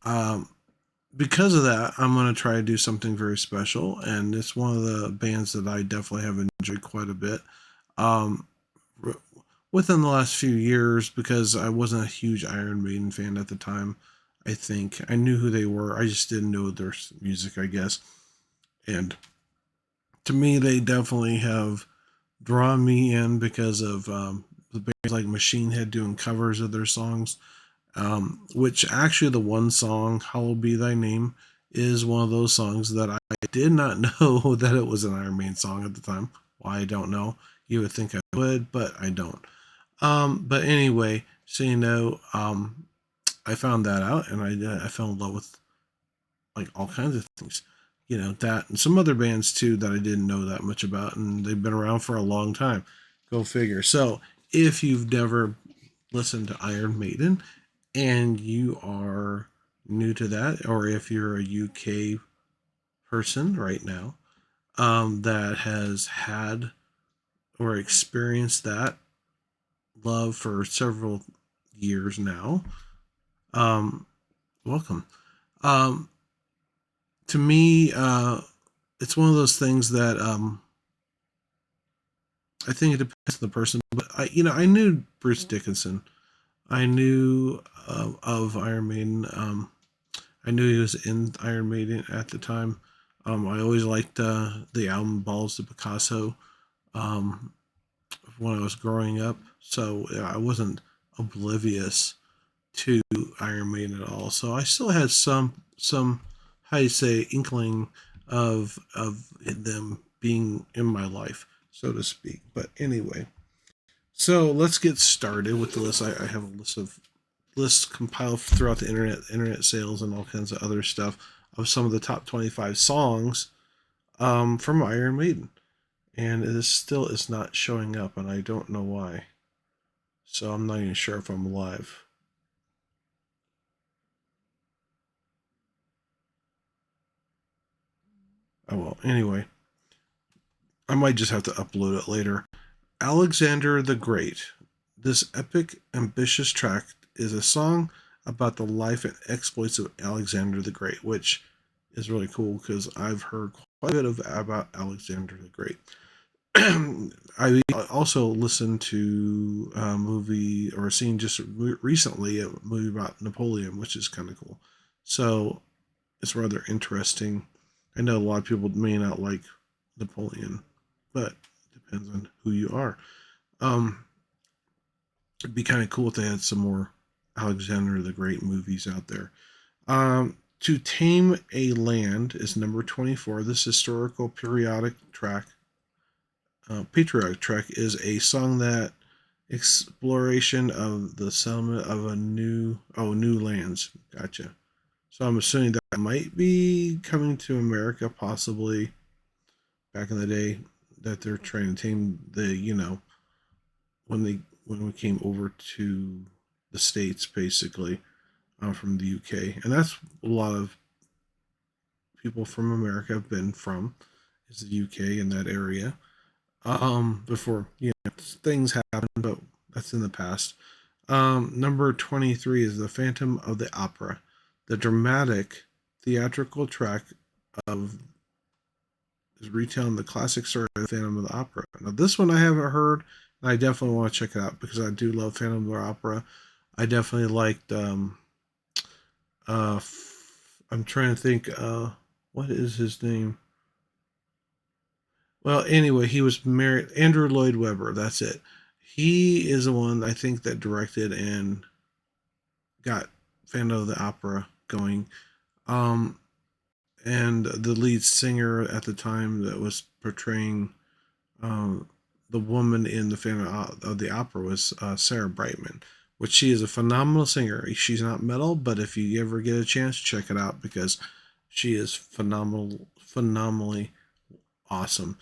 Um, because of that, I'm going to try to do something very special, and it's one of the bands that I definitely have enjoyed quite a bit. Um, Within the last few years, because I wasn't a huge Iron Maiden fan at the time. I think I knew who they were. I just didn't know their music, I guess. And to me, they definitely have drawn me in because of the bands like Machine Head doing covers of their songs. Which actually, the one song "Hallowed Be Thy Name" is one of those songs that I did not know that it was an Iron Maiden song at the time. Why, I don't know. You would think I would, but I don't. But anyway, so I found that out, and I fell in love with like all kinds of things. That and some other bands too that I didn't know that much about, and they've been around for a long time. Go figure. So if you've never listened to Iron Maiden and you are new to that, or if you're a UK person right now that has had or experienced that love for several years now, um, welcome. Um, to me, it's one of those things that I think it depends on the person. But I knew Bruce Dickinson. I knew of Iron Maiden. I knew he was in Iron Maiden at the time. I always liked the album Balls to Picasso um, when I was growing up. So yeah, I wasn't oblivious to Iron Maiden at all. So I still had some how you say inkling of them being in my life, so to speak. But anyway, so let's get started with the list. I have a list of lists compiled throughout the internet sales, and all kinds of other stuff of some of the top 25 songs from Iron Maiden, and it is not showing up, and I don't know why. So I'm not even sure if I'm live. Oh well. Anyway, I might just have to upload it later. Alexander the Great. This epic, ambitious track is a song about the life and exploits of Alexander the Great, which is really cool because I've heard quite a bit of about Alexander the Great. I also listened to a movie or seen just recently a movie about Napoleon, which is kind of cool. So it's rather interesting. I know a lot of people may not like Napoleon, but it depends on who you are. Um, it'd be kind of cool if they had some more Alexander the Great movies out there. To Tame a Land is number 24. This historical patriotic track is a song that exploration of the settlement of a new lands. Gotcha. So I'm assuming that might be coming to America, possibly back in the day, that they're trying to tame when they when we came over to the states, basically from the UK, and that's a lot of people from America have been from is the UK in that area. Before things happen, but that's in the past. Number 23 is The Phantom of the Opera, the dramatic theatrical track of is retelling the classic story of the Phantom of the Opera. Now, this one I haven't heard, and I definitely want to check it out because I do love Phantom of the Opera. I definitely liked. I'm trying to think. What is his name? Well, anyway, he was married. Andrew Lloyd Webber. That's it. He is the one I think that directed and got Phantom of the Opera going. Um, and the lead singer at the time that was portraying um, the woman in the Phantom of the Opera was Sarah Brightman, which she is a phenomenal singer. She's not metal, but if you ever get a chance, check it out because she is phenomenally awesome.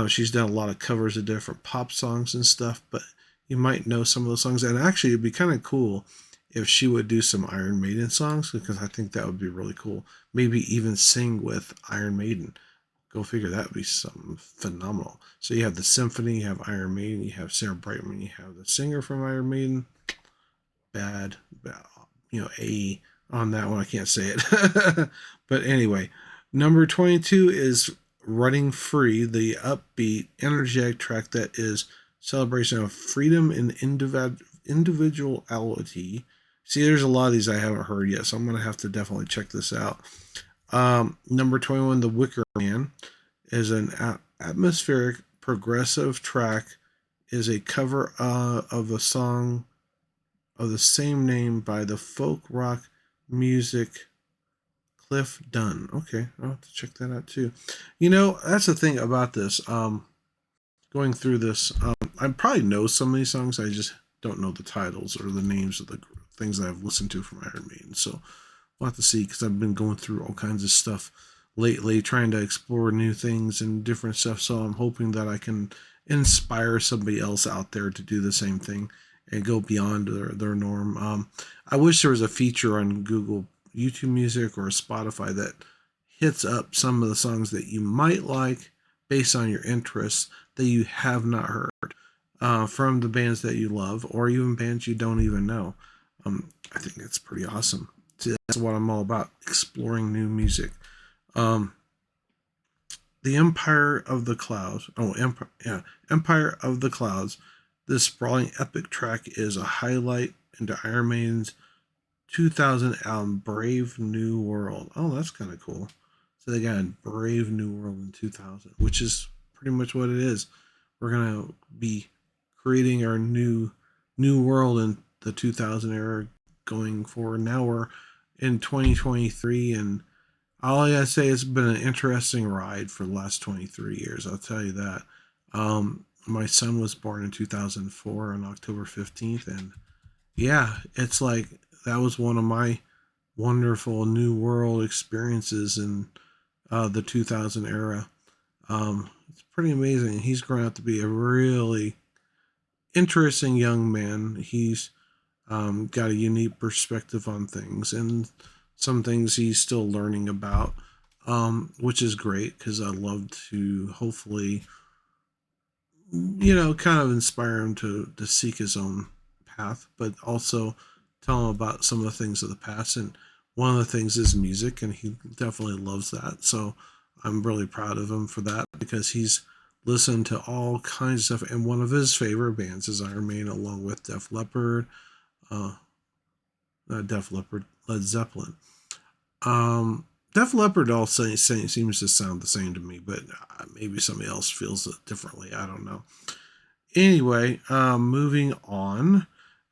She's done a lot of covers of different pop songs and stuff, but you might know some of those songs. And actually, it'd be kind of cool if she would do some Iron Maiden songs because I think that would be really cool. Maybe even sing with Iron Maiden. Go figure, that would be something phenomenal. So you have the symphony, you have Iron Maiden, you have Sarah Brightman, you have the singer from Iron Maiden. Bad, bad a on that one. I can't say it. But anyway, number 22 is Running Free, the upbeat, energetic track that is celebration of freedom and individuality. See, there's a lot of these I haven't heard yet, so I'm going to have to definitely check this out. Number 21, The Wicker Man, is an atmospheric progressive track, is a cover of a song of the same name by the folk rock music Cliff Dunn. Okay, I'll have to check that out too. You know, that's the thing about this. Going through this, I probably know some of these songs. I just don't know the titles or the names of the things that I've listened to from Iron Maiden. So we'll have to see, because I've been going through all kinds of stuff lately, trying to explore new things and different stuff. So I'm hoping that I can inspire somebody else out there to do the same thing and go beyond their norm. I wish there was a feature on Google YouTube Music or Spotify that hits up some of the songs that you might like based on your interests that you have not heard from the bands that you love, or even bands you don't even know. I think that's pretty awesome. See, that's what I'm all about, exploring new music. Um, the Empire of the Clouds. Oh, Empire of the Clouds. This sprawling epic track is a highlight into Iron Maiden's 2000 album Brave New World. Oh, that's kind of cool. So they got a Brave New World in 2000, which is pretty much what it is. We're gonna be creating our new world in the 2000 era going forward. Now we're in 2023, and all I gotta say, it's been an interesting ride for the last 23 years. I'll tell you that. My son was born in 2004 on October 15th, and yeah, it's like that was one of my wonderful new world experiences in the 2000 era. It's pretty amazing. He's grown up to be a really interesting young man. He's got a unique perspective on things, and some things he's still learning about, which is great, because I love to hopefully, kind of inspire him to seek his own path, but also tell him about some of the things of the past. And one of the things is music, and he definitely loves that. So I'm really proud of him for that, because he's listened to all kinds of stuff. And one of his favorite bands is Iron Maiden, along with Def Leppard, uh, Led Zeppelin. Def Leppard also seems to sound the same to me, but maybe somebody else feels it differently. I don't know. Anyway, moving on.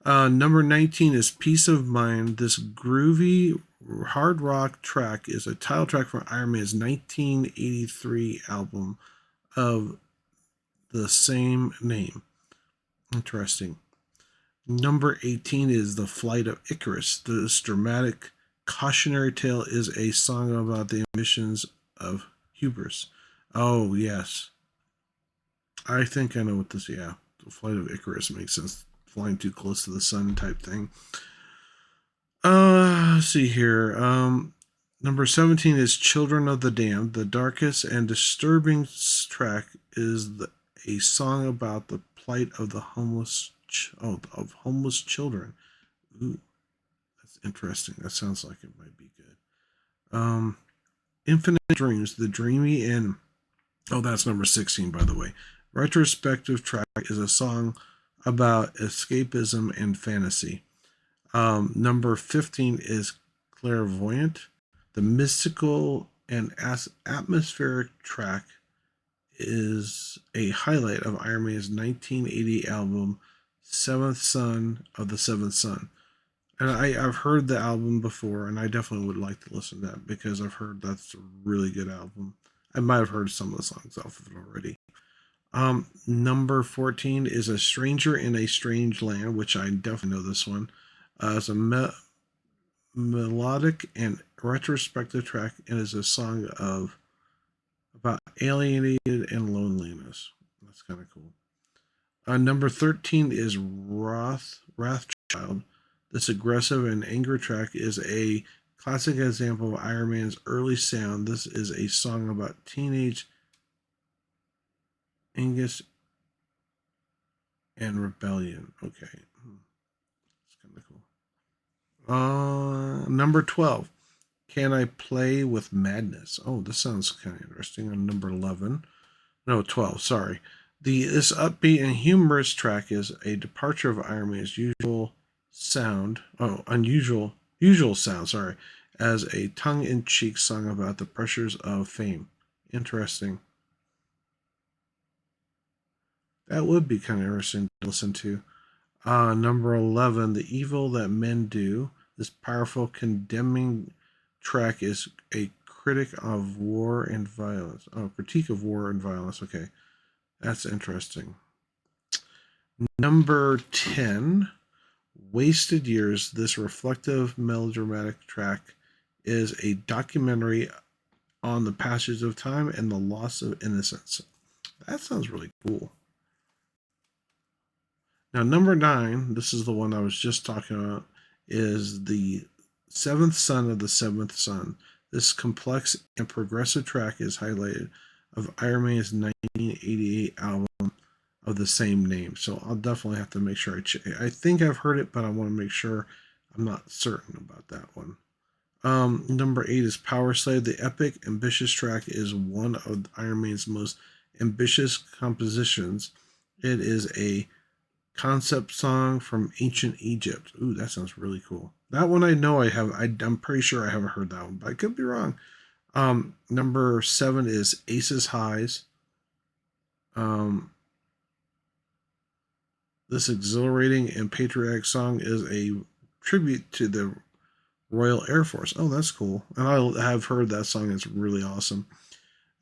Number 19 is Peace of Mind. This groovy hard rock track is a title track from Iron Maiden's 1983 album of the same name. Interesting. Number 18 is The Flight of Icarus. This dramatic cautionary tale is a song about the emissions of hubris. Oh, yes. I think I know what this, yeah. The Flight of Icarus makes sense. Flying too close to the sun type thing. Let's see here. Number 17 is Children of the Damned. The darkest and disturbing track is a song about the plight of the homeless of homeless children. Ooh, that's interesting. That sounds like it might be good. Infinite Dreams, the dreamy and that's number 16, by the way. Retrospective track is a song about escapism and fantasy. Number 15 is Clairvoyant. The mystical and atmospheric track is a highlight of Iron Maiden's 1980 album, Seventh Son of the Seventh Son. And I've heard the album before, and I definitely would like to listen to that, because I've heard that's a really good album. I might have heard some of the songs off of it already. Number 14 is A Stranger in a Strange Land, which I definitely know this one. It's a melodic and retrospective track, and is a song about alienated and loneliness. That's kind of cool. Number 13 is Wrathchild. This aggressive and angry track is a classic example of Iron Man's early sound. This is a song about teenage Angus and rebellion. Okay. It's kind of cool. Number 12. Can I Play with Madness? Oh, this sounds kind of interesting. On number 11. No, 12, sorry. This upbeat and humorous track is a departure of Iron Man's usual sound, sorry, as a tongue-in-cheek song about the pressures of fame. Interesting. That would be kind of interesting to listen to. Number 11, The Evil That Men Do. This powerful, condemning track is a critic of war and violence. Oh, critique of war and violence. Okay, that's interesting. Number 10, Wasted Years. This reflective, melodramatic track is a documentary on the passage of time and the loss of innocence. That sounds really cool. Now, number 9, this is the one I was just talking about, is the seventh son of the seventh son. This complex and progressive track is highlighted of Iron Maiden's 1988 album of the same name. So I'll definitely have to make sure I think I've heard it, but I want to make sure. I'm not certain about that one. Number 8 is Power Slave. The epic, ambitious track is one of Iron Maiden's most ambitious compositions. It is a concept song from ancient Egypt. Ooh, that sounds really cool. That one I know I have. I'm pretty sure I haven't heard that one, but I could be wrong. Number 7 is Aces Highs. This exhilarating and patriotic song is a tribute to the Royal Air Force. Oh, that's cool. And I have heard that song. It's really awesome.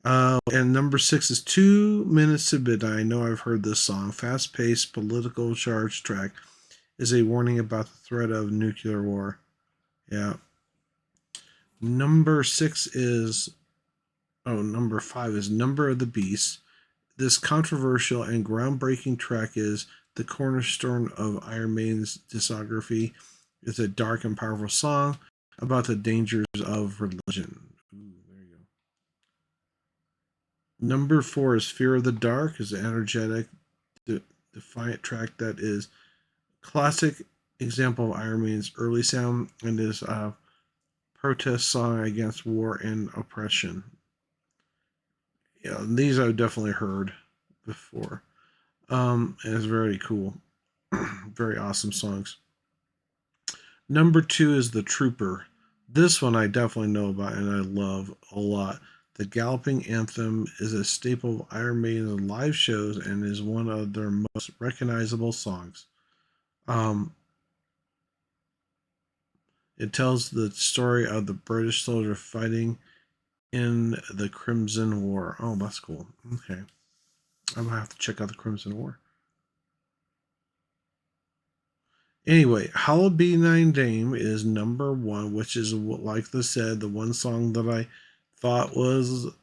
And number 6 is 2 Minutes to Midnight. I know I've heard this song. Fast-paced, political charge track is a warning about the threat of nuclear war. Yeah. Number 5 is Number of the Beast. This controversial and groundbreaking track is the cornerstone of Iron Maiden's discography. It's a dark and powerful song about the dangers of religion. Ooh, there you go. Number 4 is Fear of the Dark. Is an energetic, defiant track that is classic example of Iron Maiden's early sound and is a protest song against war and oppression. Yeah, these I've definitely heard before. And it's very cool. Very awesome songs. Number 2 is The Trooper. This one I definitely know about and I love a lot. The Galloping Anthem is a staple of Iron Maiden's live shows and is one of their most recognizable songs. It tells the story of the British soldier fighting in the Crimson War. Oh, that's cool. Okay. I'm going to have to check out the Crimson War. Anyway, Hallowed Be Thy Name is number 1, which is, like I said, the one song that I thought was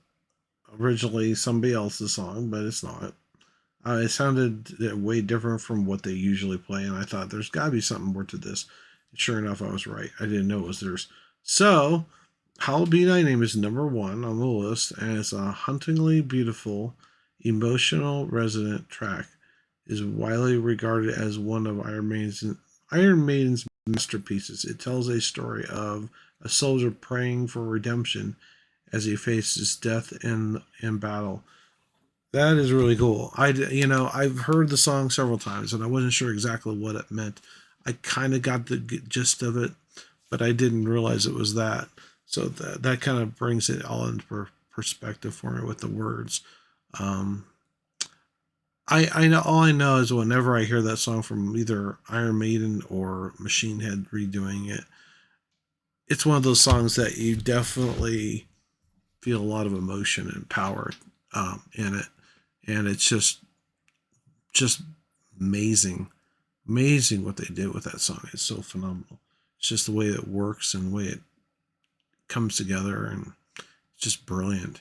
originally somebody else's song, but it's not. It sounded way different from what they usually play, and I thought there's got to be something more to this. And sure enough, I was right. I didn't know it was theirs. So, Hallowed Be Thy Name is number 1 on the list, and it's a hauntingly beautiful, emotional, resonant track. It is widely regarded as one of Iron Maiden's masterpieces. It tells a story of a soldier praying for redemption as he faces death in battle. That is really cool. I've heard the song several times and I wasn't sure exactly what it meant. I kind of got the gist of it, but I didn't realize it was that. So that kind of brings it all into perspective for me with the words. I know all I know is whenever I hear that song from either Iron Maiden or Machine Head redoing it, it's one of those songs that you definitely feel a lot of emotion and power in it, and it's just amazing what they did with that song. It's so phenomenal. It's just the way it works and the way it comes together, and it's just brilliant.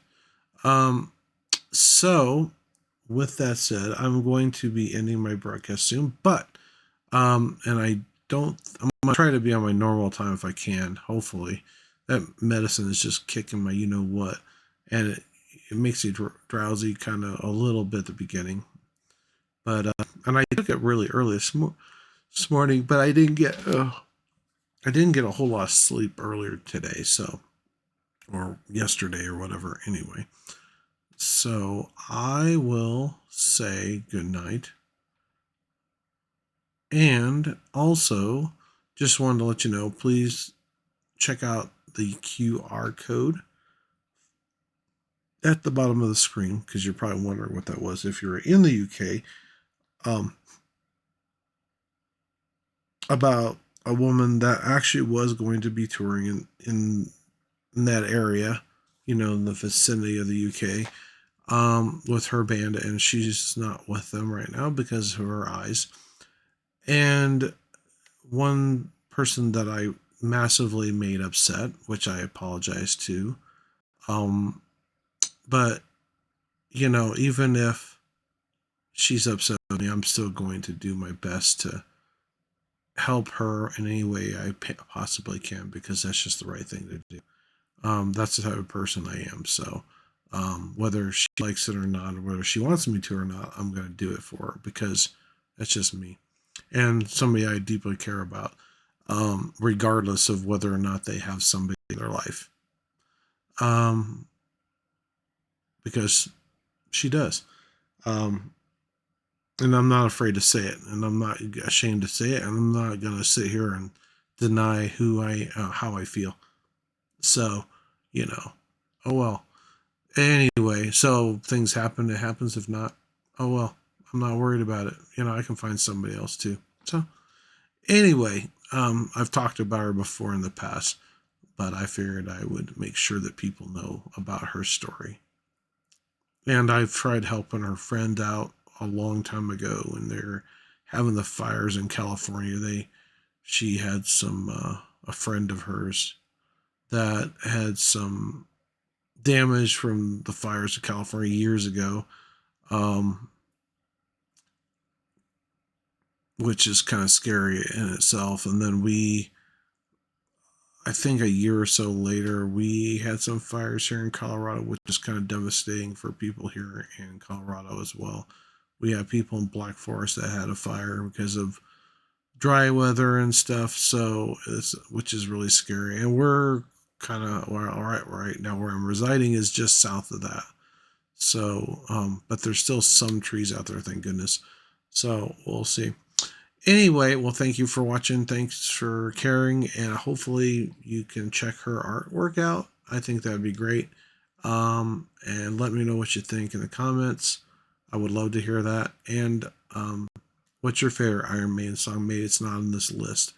So with that said, I'm going to be ending my broadcast soon, but and I'm gonna try to be on my normal time if I can. Hopefully, that medicine is just kicking my you know what, and it makes you drowsy kind of a little bit at the beginning. But and I took it really early this morning, but I didn't get I didn't get a whole lot of sleep earlier today, so, or yesterday or whatever. Anyway, so I will say good night. And also, just wanted to let you know, please check out the QR code at the bottom of the screen because you're probably wondering what that was if you're in the UK. Um, about a woman that actually was going to be touring in that area, in the vicinity of the UK, with her band, and she's not with them right now because of her eyes. And one person that I massively made upset, which I apologize to, um, but even if she's upset with me, I'm still going to do my best to help her in any way I possibly can because that's just the right thing to do. That's the type of person I am. So, whether she likes it or not, or whether she wants me to or not, I'm going to do it for her because that's just me and somebody I deeply care about, regardless of whether or not they have somebody in their life. Um, because she does. Um, and I'm not afraid to say it, and I'm not ashamed to say it, and I'm not going to sit here and deny how I feel. So, you know, oh well. Anyway, so things happen. It happens. If not, oh well. I'm not worried about it. I can find somebody else too. So anyway, I've talked about her before in the past, but I figured I would make sure that people know about her story. And I've tried helping her friend out a long time ago when they're having the fires in California. She had some a friend of hers that had some damage from the fires of California years ago, um, which is kind of scary in itself. And then I think a year or so later, we had some fires here in Colorado, which is kind of devastating for people here in Colorado as well. We have people in Black Forest that had a fire because of dry weather and stuff, which is really scary. And we're kind of all right now where I'm residing is just south of that. So, but there's still some trees out there, thank goodness. So we'll see. Anyway, well, thank you for watching. Thanks for caring, and hopefully you can check her artwork out. I think that'd be great. And let me know what you think in the comments. I would love to hear that. And what's your favorite Iron Maiden song? Maybe it's not on this list.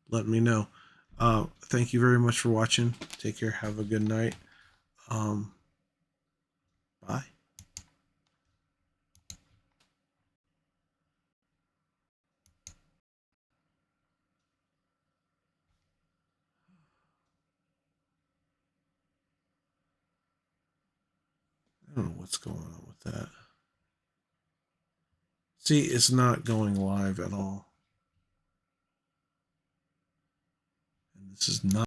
Let me know. Thank you very much for watching. Take care. Have a good night. Bye. I don't know what's going on with that. See, it's not going live at all. And this is not.